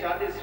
40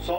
100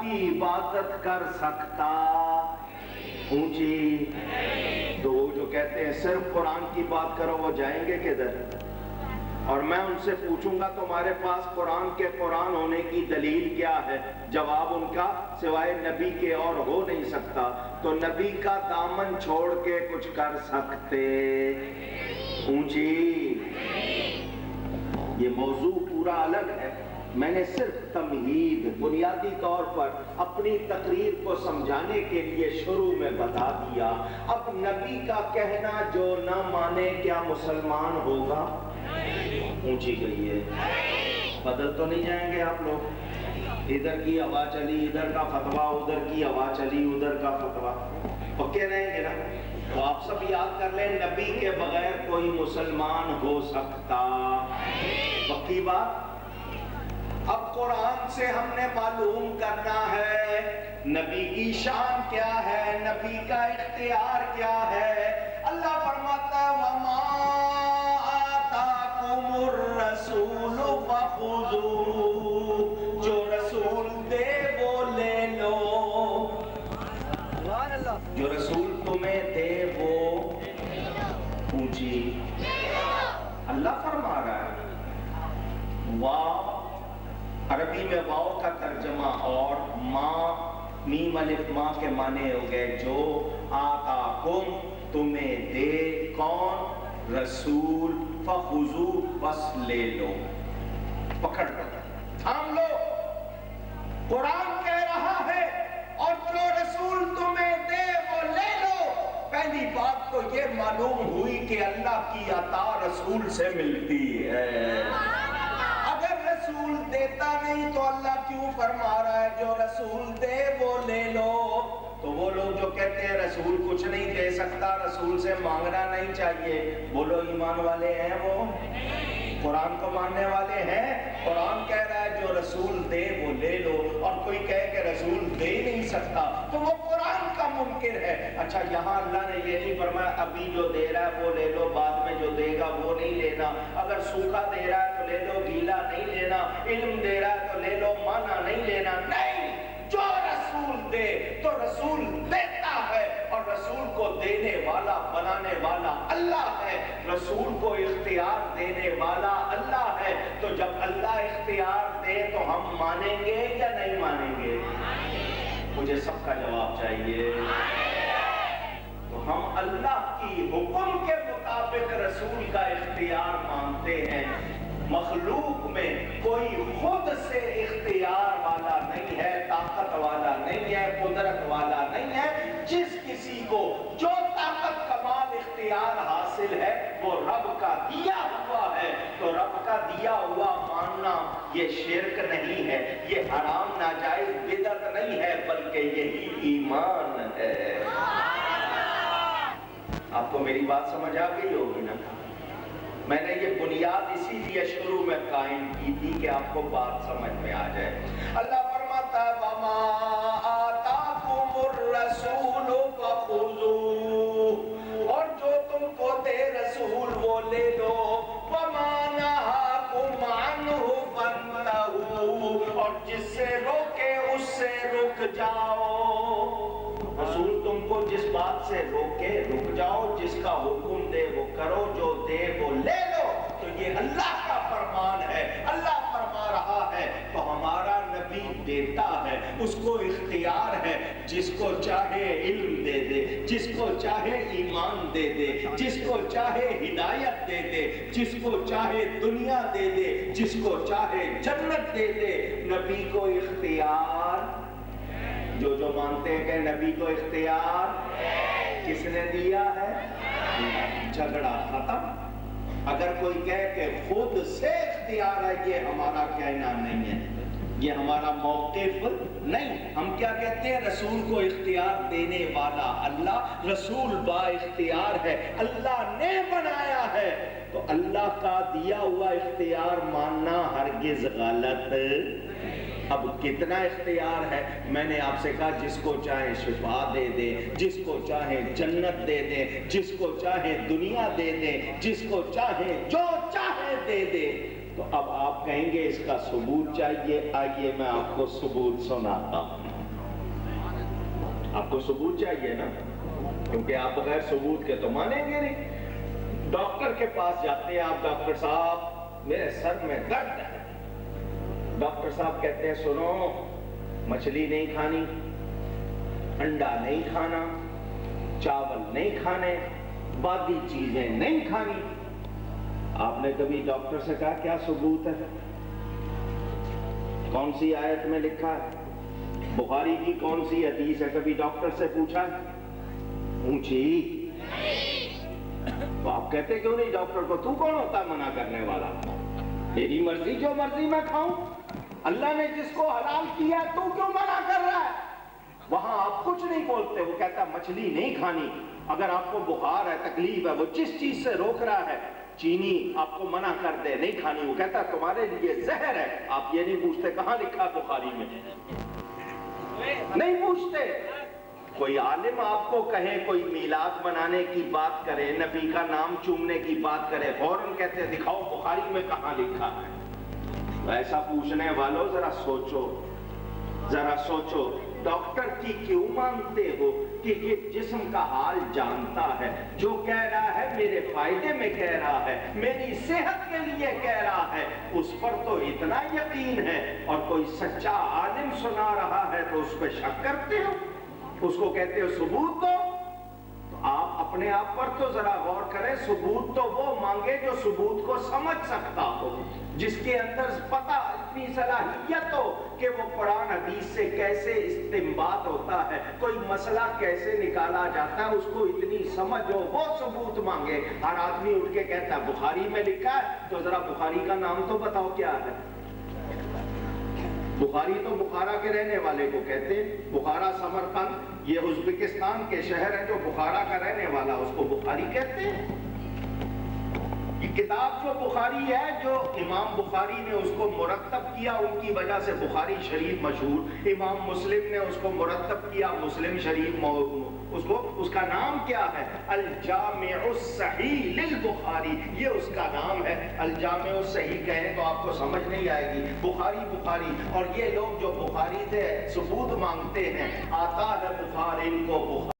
کی عبادت کر سکتا؟ اونچی تو وہ جو کہتے ہیں صرف قرآن کی بات کرو وہ جائیں گے کدھر؟ اور میں ان سے پوچھوں گا تمہارے پاس قرآن کے قرآن ہونے کی دلیل کیا ہے؟ جواب ان کا سوائے نبی کے اور ہو نہیں سکتا۔ تو نبی کا دامن چھوڑ کے کچھ کر سکتے؟ اونچی یہ موضوع پورا الگ ہے، میں نے صرف تمہید بنیادی طور پر اپنی تقریر کو سمجھانے کے لیے شروع میں بتا دیا۔ اب نبی کا کہنا جو نہ مانے کیا مسلمان ہوگا؟ اونچی گئی ہے، بدل تو نہیں جائیں گے آپ لوگ؟ ادھر کی ہوا چلی ادھر کا فتویٰ، ادھر کی ہوا چلی ادھر کا فتویٰ، پکے رہیں گے نا؟ تو آپ سب یاد کر لیں نبی کے بغیر کوئی مسلمان ہو سکتا؟ پکی بات۔ اب قرآن سے ہم نے معلوم کرنا ہے نبی کی شان کیا ہے، نبی کا اختیار کیا ہے۔ اللہ فرماتا ہے وَمَا آتَاكُمُ الرَّسُولُ فَخُذُوهُ، جو رسول دے وہ لے لو، جو رسول تمہیں دے وہ اونچی اللہ فرما رہا ہے۔ واو عربی میں واو کا ترجمہ اور ماں میم الف ماں کے معنی ہو گئے جو آتاکم تمہیں دے، کون؟ رسول، فخذو بس لے لو، پکڑ لو، تھام لو۔ قرآن کہہ رہا ہے اور جو رسول تمہیں دے وہ لے لو۔ پہلی بات تو یہ معلوم ہوئی کہ اللہ کی عطا رسول سے ملتی ہے۔ اگر رسول دیتا نہیں تو اللہ کیوں فرما رہا ہے جو رسول دے وہ لے لو؟ تو وہ لوگ جو کہتے ہیں رسول کچھ نہیں دے سکتا، رسول سے مانگنا نہیں چاہیے، بولو ایمان والے ہیں وہ؟ قرآن کو ماننے والے ہیں؟ قرآن کہہ رہا ہے جو رسول دے وہ لے لو، اور کوئی کہے کہ رسول دے نہیں سکتا تو وہ قرآن کا منکر ہے۔ اچھا یہاں اللہ نے یہ نہیں فرمایا ابھی جو دے رہا ہے وہ لے لو، بعد میں جو دے گا وہ نہیں لینا، اگر سوکھا دے رہا ہے تو لے لو، گیلا نہیں لینا، علم دے رہا ہے تو لے لو، مانا نہیں لینا؟ نہیں، جو رسول دے تو رسول دیتا ہے، اور رسول کو دینے والا بنانے والا اللہ ہے، رسول کو اختیار دینے والا اللہ ہے۔ تو جب اللہ اختیار دے تو ہم مانیں گے یا نہیں مانیں گے؟ مجھے سب کا جواب چاہیے۔ تو ہم اللہ کی حکم کے مطابق رسول کا اختیار مانتے ہیں۔ مخلوق میں کوئی خود سے اختیار والا نہیں ہے، طاقت والا نہیں ہے، قدرت والا نہیں ہے۔ جس کسی کو جو طاقت کمال اختیار حاصل ہے وہ رب کا دیا ہوا ہے، تو رب کا دیا ہوا ماننا یہ شرک نہیں ہے، یہ حرام ناجائز بدعت نہیں ہے، بلکہ یہی ایمان ہے۔ آپ کو میری بات سمجھ آ گئی ہوگی نا؟ میں نے یہ بنیاد اسی لیے شروع میں قائم کی تھی کہ آپ کو بات سمجھ میں آ جائے۔ اللہ فرماتا ہے وَمَا آتَاكُمُ الرَّسُولُ فَخُذُوهُ، اور جو تم کو دے رسول وہ لے لو، وَمَا نَهَاكُمْ عَنْهُ فَانْتَهُوا، اور جس سے روکے اس سے رک جاؤ۔ رسول تم کو جس بات سے روکے رک جاؤ، جس کا حکم دے وہ کرو، جو دے وہ لے لو۔ تو یہ اللہ کا فرمان ہے، اللہ فرما رہا ہے، تو ہمارا نبی دیتا ہے، اس کو اختیار ہے، جس کو چاہے علم دے دے، جس کو چاہے ایمان دے دے، جس کو چاہے ہدایت دے دے، جس کو چاہے دنیا دے دے، جس کو چاہے جنت دے دے۔ نبی کو اختیار، جو مانتے ہیں کہ نبی کو اختیار کس نے دیا ہے؟ جھگڑا ختم۔ اگر کوئی کہے کہ خود سے اختیار ہے، یہ ہمارا کہنا نہیں ہے، یہ ہمارا موقف نہیں۔ ہم کیا کہتے ہیں؟ رسول کو اختیار دینے والا اللہ، رسول با اختیار ہے، اللہ نے بنایا ہے، تو اللہ کا دیا ہوا اختیار ماننا ہرگز غلط۔ اب کتنا اختیار ہے؟ میں نے آپ سے کہا جس کو چاہے شفا دے دے، جس کو چاہے جنت دے دے، جس کو چاہے دنیا دے دے، جس کو چاہے جو چاہے دے دے۔ تو اب آپ کہیں گے اس کا ثبوت چاہیے، آئیے میں آپ کو ثبوت سناتا ہوں۔ آپ کو ثبوت چاہیے نا، کیونکہ آپ بغیر ثبوت کے تو مانیں گے نہیں۔ ڈاکٹر کے پاس جاتے ہیں آپ، ڈاکٹر صاحب میرے سر میں درد ہے۔ ڈاکٹر صاحب کہتے ہیں سنو، مچھلی نہیں کھانی، انڈا نہیں کھانا، چاول نہیں کھانے، باقی چیزیں نہیں کھانی۔ آپ نے کبھی ڈاکٹر سے کہا کیا ثبوت ہے؟ کون سی آیت میں لکھا ہے؟ بخاری کی کون سی حدیث ہے؟ کبھی ڈاکٹر سے پوچھا؟ پوچھی؟ تو آپ کہتے کیوں نہیں ڈاکٹر کو؟ تو کون ہوتا ہے منع کرنے والا؟ میری مرضی، جو مرضی میں کھاؤں۔ اللہ نے جس کو حلال کیا تو کیوں منع کر رہا ہے؟ وہاں آپ کچھ نہیں بولتے۔ وہ کہتا مچھلی نہیں کھانی، اگر آپ کو بخار ہے، تکلیف ہے، وہ جس چیز سے روک رہا ہے، چینی آپ کو منع کر دے نہیں کھانی، وہ کہتا تمہارے لیے زہر ہے۔ آپ یہ نہیں پوچھتے کہاں لکھا بخاری میں؟ نہیں پوچھتے۔ کوئی عالم آپ کو کہے، کوئی میلاد منانے کی بات کرے، نبی کا نام چومنے کی بات کرے، فوراً کہتے دکھاؤ بخاری میں کہاں لکھا ہے۔ ایسا پوچھنے والوں ذرا سوچو، ذرا سوچو، ڈاکٹر کی کیوں مانتے ہو کہ یہ جسم کا حال جانتا ہے، جو کہہ رہا ہے میرے فائدے میں کہہ رہا ہے، میری صحت کے لیے کہہ رہا ہے، اس پر تو اتنا یقین ہے، اور کوئی سچا عالم سنا رہا ہے تو اس پہ شک کرتے ہو، اس کو کہتے ہو ثبوت دو۔ تو آپ اپنے آپ پر تو ذرا غور کریں، ثبوت تو وہ مانگے جو ثبوت کو سمجھ سکتا ہو، جس کے اندر پتہ، اتنی صلاحیت ہو کہ وہ قرآن حدیث سے کیسے استنباط ہوتا ہے، کوئی مسئلہ کیسے نکالا جاتا ہے، اس کو اتنی سمجھ ہو، وہ ثبوت مانگے۔ ہر آدمی اٹھ کے کہتا ہے بخاری میں لکھا ہے، تو ذرا بخاری کا نام تو بتاؤ کیا ہے۔ بخاری تو بخارا کے رہنے والے کو کہتے ہیں، بخارا سمرقند یہ ازبکستان کے شہر ہے، جو بخارا کا رہنے والا اس کو بخاری کہتے ہیں۔ یہ کتاب جو بخاری ہے، جو امام بخاری نے اس کو مرتب کیا، ان کی وجہ سے بخاری شریف مشہور۔ امام مسلم نے اس کو مرتب کیا، مسلم شریف اس کا نام کیا ہے؟ الجامع الصحیح للبخاری، یہ اس کا نام ہے۔ الجامع الصحیح کہیں تو آپ کو سمجھ نہیں آئے گی، بخاری بخاری۔ اور یہ لوگ جو بخاری سے ثبوت مانگتے ہیں، آتا ہے بخار ان کو بخاری۔